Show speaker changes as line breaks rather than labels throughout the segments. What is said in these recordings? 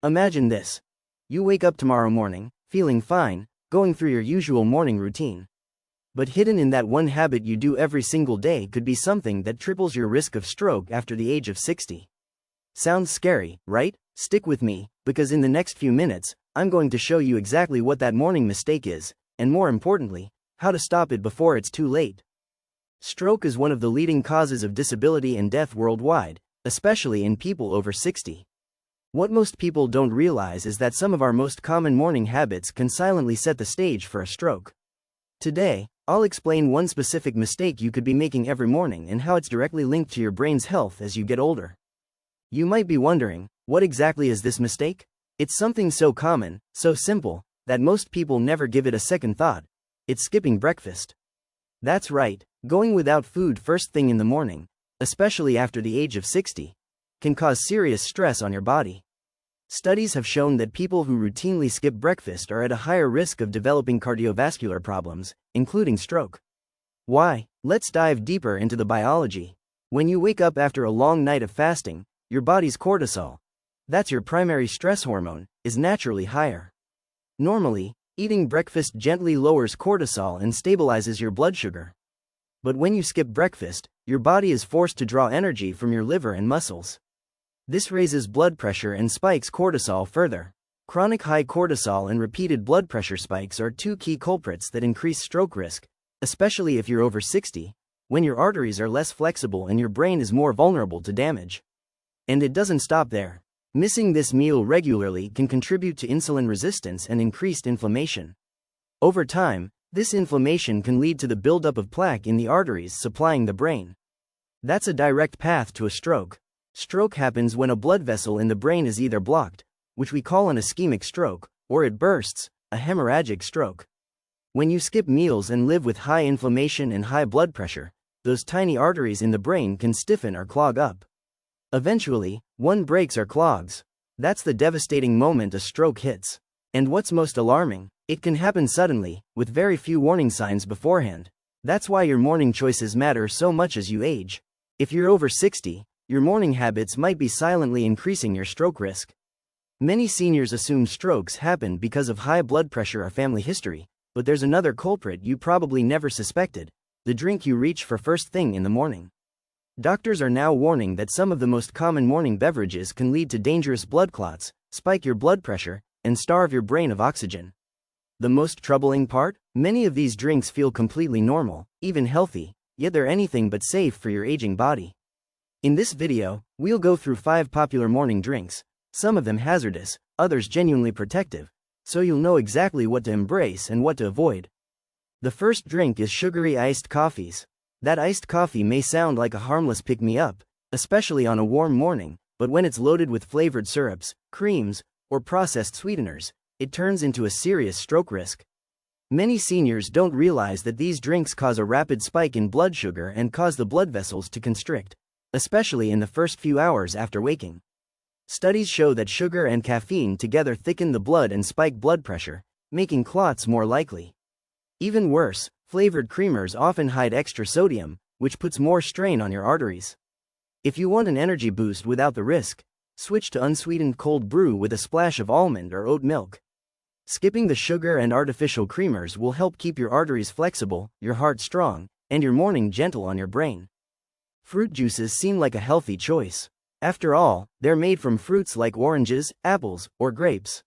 Imagine this. You wake up tomorrow morning, feeling fine, going through your usual morning routine. But hidden in that one habit you do every single day could be something that triples your risk of stroke after the age of 60. Sounds scary, right? Stick with me, because in the next few minutes, I'm going to show you exactly what that morning mistake is, and more importantly, how to stop it before it's too late. Stroke is one of the leading causes of disability and death worldwide, especially in people over 60. What most people don't realize is that some of our most common morning habits can silently set the stage for a stroke. Today, I'll explain one specific mistake you could be making every morning and how it's directly linked to your brain's health as you get older. You might be wondering, what exactly is this mistake? It's something so common, so simple, that most people never give it a second thought. It's skipping breakfast. That's right, going without food first thing in the morning, especially after the age of 60, can cause serious stress on your body. Studies have shown that people who routinely skip breakfast are at a higher risk of developing cardiovascular problems, including stroke. Why? Let's dive deeper into the biology. When you wake up after a long night of fasting, your body's cortisol, that's your primary stress hormone, is naturally higher. Normally, eating breakfast gently lowers cortisol and stabilizes your blood sugar. But when you skip breakfast, your body is forced to draw energy from your liver and muscles. This raises blood pressure and spikes cortisol further. Chronic high cortisol and repeated blood pressure spikes are two key culprits that increase stroke risk, especially if you're over 60, when your arteries are less flexible and your brain is more vulnerable to damage. And it doesn't stop there. Missing this meal regularly can contribute to insulin resistance and increased inflammation. Over time, this inflammation can lead to the buildup of plaque in the arteries supplying the brain. That's a direct path to a stroke. Stroke happens when a blood vessel in the brain is either blocked, which we call an ischemic stroke, or it bursts, a hemorrhagic stroke. When you skip meals and live with high inflammation and high blood pressure, those tiny arteries in the brain can stiffen or clog up. Eventually, one breaks or clogs. That's the devastating moment a stroke hits. And what's most alarming, it can happen suddenly, with very few warning signs beforehand. That's why your morning choices matter so much as you age. If you're over 60, your morning habits might be silently increasing your stroke risk. Many seniors assume strokes happen because of high blood pressure or family history, but there's another culprit you probably never suspected: the drink you reach for first thing in the morning. Doctors are now warning that some of the most common morning beverages can lead to dangerous blood clots, spike your blood pressure, and starve your brain of oxygen. The most troubling part? Many of these drinks feel completely normal, even healthy, yet they're anything but safe for your aging body. In this video, we'll go through 5 popular morning drinks, some of them hazardous, others genuinely protective, so you'll know exactly what to embrace and what to avoid. The first drink is sugary iced coffees. That iced coffee may sound like a harmless pick-me-up, especially on a warm morning, but when it's loaded with flavored syrups, creams, or processed sweeteners, it turns into a serious stroke risk. Many seniors don't realize that these drinks cause a rapid spike in blood sugar and cause the blood vessels to constrict, especially in the first few hours after waking. Studies show that sugar and caffeine together thicken the blood and spike blood pressure, making clots more likely. Even worse, flavored creamers often hide extra sodium, which puts more strain on your arteries. If you want an energy boost without the risk, switch to unsweetened cold brew with a splash of almond or oat milk. Skipping the sugar and artificial creamers will help keep your arteries flexible, your heart strong, and your morning gentle on your brain. Fruit juices seem like a healthy choice. After all, they're made from fruits like oranges, apples, or grapes.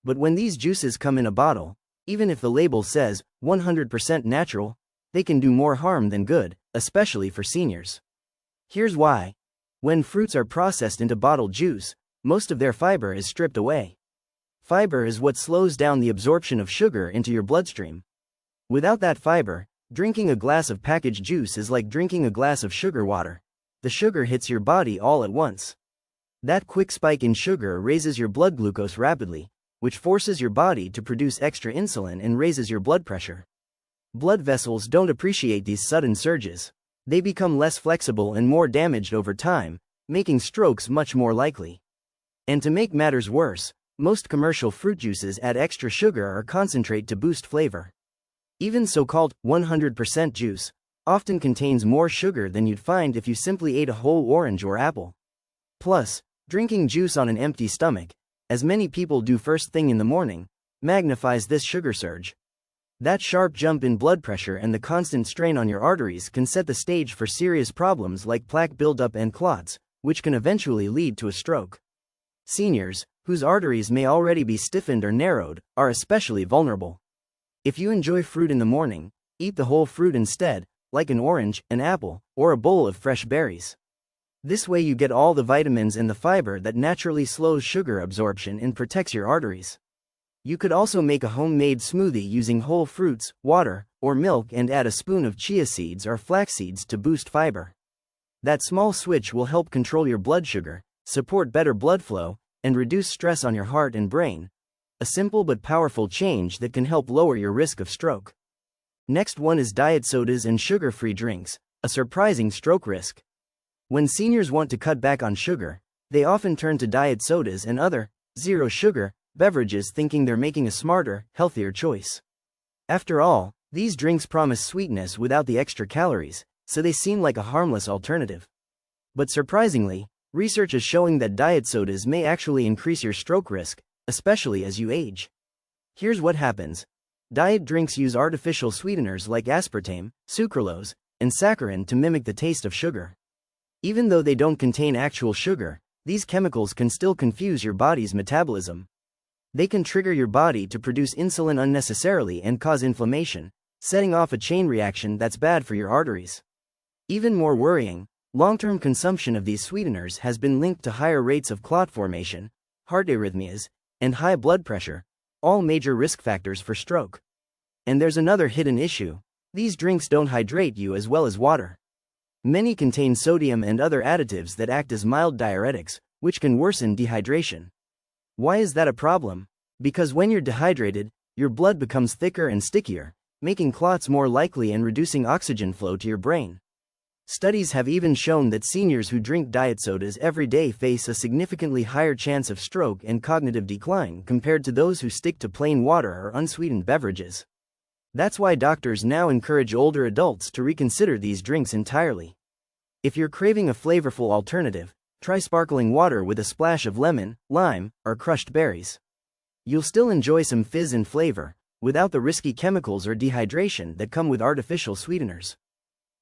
But when these juices come in a bottle, even if the label says 100% natural, they can do more harm than good, especially for seniors. Here's why. When fruits are processed into bottled juice, most of their fiber is stripped away. Fiber is what slows down the absorption of sugar into your bloodstream. Without that fiber, drinking a glass of packaged juice is like drinking a glass of sugar water. The sugar hits your body all at once. That quick spike in sugar raises your blood glucose rapidly, which forces your body to produce extra insulin and raises your blood pressure. Blood vessels don't appreciate these sudden surges. They become less flexible and more damaged over time, making strokes much more likely. And to make matters worse, most commercial fruit juices add extra sugar or concentrate to boost flavor. Even so-called 100% juice often contains more sugar than you'd find if you simply ate a whole orange or apple. Plus, drinking juice on an empty stomach, as many people do first thing in the morning, magnifies this sugar surge. That sharp jump in blood pressure and the constant strain on your arteries can set the stage for serious problems like plaque buildup and clots, which can eventually lead to a stroke. Seniors, whose arteries may already be stiffened or narrowed, are especially vulnerable. If you enjoy fruit in the morning, eat the whole fruit instead, like an orange, an apple, or a bowl of fresh berries. This way you get all the vitamins and the fiber that naturally slows sugar absorption and protects your arteries. You could also make a homemade smoothie using whole fruits, water, or milk and add a spoon of chia seeds or flax seeds to boost fiber. That small switch will help control your blood sugar, support better blood flow, and reduce stress on your heart and brain. A simple but powerful change that can help lower your risk of stroke. Next one is diet sodas and sugar-free drinks, a surprising stroke risk. When seniors want to cut back on sugar, they often turn to diet sodas and other, zero-sugar, beverages thinking they're making a smarter, healthier choice. After all, these drinks promise sweetness without the extra calories, so they seem like a harmless alternative. But surprisingly, research is showing that diet sodas may actually increase your stroke risk, especially as you age. Here's what happens. Diet drinks use artificial sweeteners like aspartame, sucralose, and saccharin to mimic the taste of sugar. Even though they don't contain actual sugar, these chemicals can still confuse your body's metabolism. They can trigger your body to produce insulin unnecessarily and cause inflammation, setting off a chain reaction that's bad for your arteries. Even more worrying, long-term consumption of these sweeteners has been linked to higher rates of clot formation, heart arrhythmias, and high blood pressure, all major risk factors for stroke. And there's another hidden issue. These drinks don't hydrate you as well as water. Many contain sodium and other additives that act as mild diuretics, which can worsen dehydration. Why is that a problem? Because when you're dehydrated, your blood becomes thicker and stickier, making clots more likely and reducing oxygen flow to your brain. Studies have even shown that seniors who drink diet sodas every day face a significantly higher chance of stroke and cognitive decline compared to those who stick to plain water or unsweetened beverages. That's why doctors now encourage older adults to reconsider these drinks entirely. If you're craving a flavorful alternative, try sparkling water with a splash of lemon, lime, or crushed berries. You'll still enjoy some fizz and flavor, without the risky chemicals or dehydration that come with artificial sweeteners.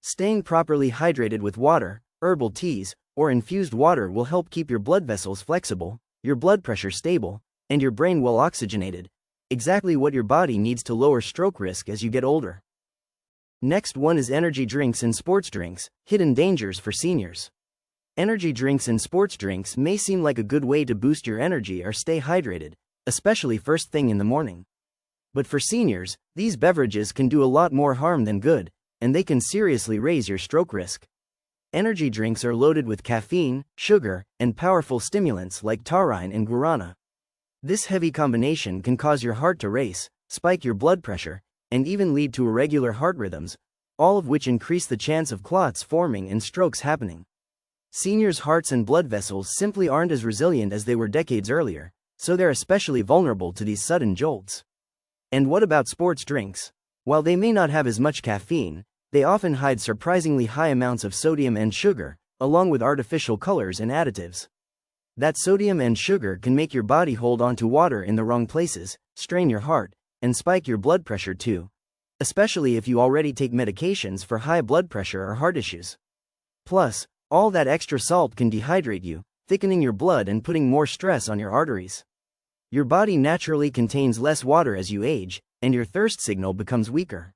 Staying properly hydrated with water, herbal teas, or infused water will help keep your blood vessels flexible, your blood pressure stable, and your brain well oxygenated, exactly what your body needs to lower stroke risk as you get older. Next one is energy drinks and sports drinks, hidden dangers for seniors. Energy drinks and sports drinks may seem like a good way to boost your energy or stay hydrated, especially first thing in the morning. But for seniors, these beverages can do a lot more harm than good, and they can seriously raise your stroke risk. Energy drinks are loaded with caffeine, sugar, and powerful stimulants like taurine and guarana. This heavy combination can cause your heart to race, spike your blood pressure, and even lead to irregular heart rhythms, all of which increase the chance of clots forming and strokes happening. Seniors' hearts and blood vessels simply aren't as resilient as they were decades earlier, so they're especially vulnerable to these sudden jolts. And what about sports drinks? While they may not have as much caffeine, they often hide surprisingly high amounts of sodium and sugar, along with artificial colors and additives. That sodium and sugar can make your body hold on to water in the wrong places, strain your heart, and spike your blood pressure too, especially if you already take medications for high blood pressure or heart issues. Plus, all that extra salt can dehydrate you, thickening your blood and putting more stress on your arteries. Your body naturally contains less water as you age, and your thirst signal becomes weaker.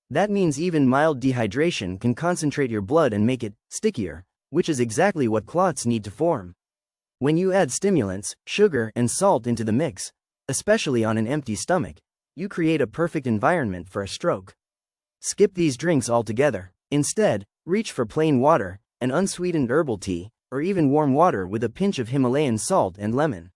That means even mild dehydration can concentrate your blood and make it stickier, which is exactly what clots need to form. When you add stimulants, sugar, and salt into the mix, especially on an empty stomach, you create a perfect environment for a stroke. Skip these drinks altogether. Instead, reach for plain water, an unsweetened herbal tea, or even warm water with a pinch of Himalayan salt and lemon.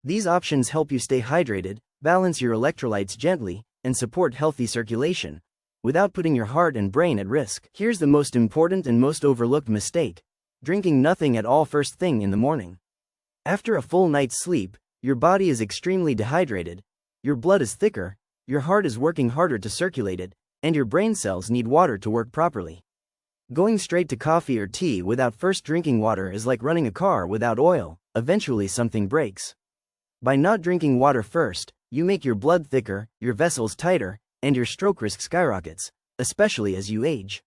These options help you stay hydrated, balance your electrolytes gently, and support healthy circulation, without putting your heart and brain at risk. Here's the most important and most overlooked mistake: drinking nothing at all first thing in the morning. After a full night's sleep, your body is extremely dehydrated, your blood is thicker, your heart is working harder to circulate it, and your brain cells need water to work properly. Going straight to coffee or tea without first drinking water is like running a car without oil. Eventually something breaks. By not drinking water first, you make your blood thicker, your vessels tighter, and your stroke risk skyrockets, especially as you age.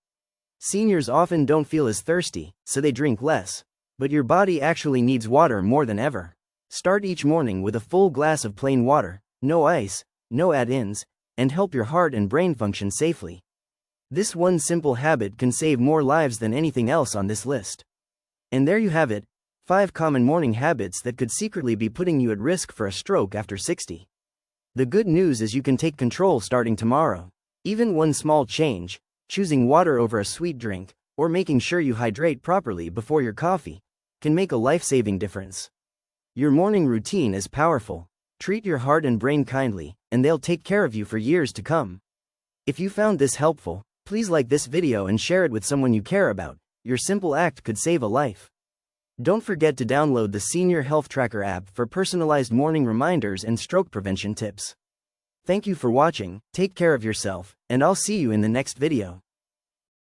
Seniors often don't feel as thirsty, so they drink less. But your body actually needs water more than ever. Start each morning with a full glass of plain water, no ice, no add-ins, and help your heart and brain function safely. This one simple habit can save more lives than anything else on this list. And there you have it, 5 common morning habits that could secretly be putting you at risk for a stroke after 60. The good news is you can take control starting tomorrow. Even one small change, choosing water over a sweet drink, or making sure you hydrate properly before your coffee, can make a life-saving difference. Your morning routine is powerful. Treat your heart and brain kindly, and they'll take care of you for years to come. If you found this helpful, please like this video and share it with someone you care about. Your simple act could save a life. Don't forget to download the Senior Health Tracker app for personalized morning reminders and stroke prevention tips. Thank you for watching, take care of yourself, and I'll see you in the next video.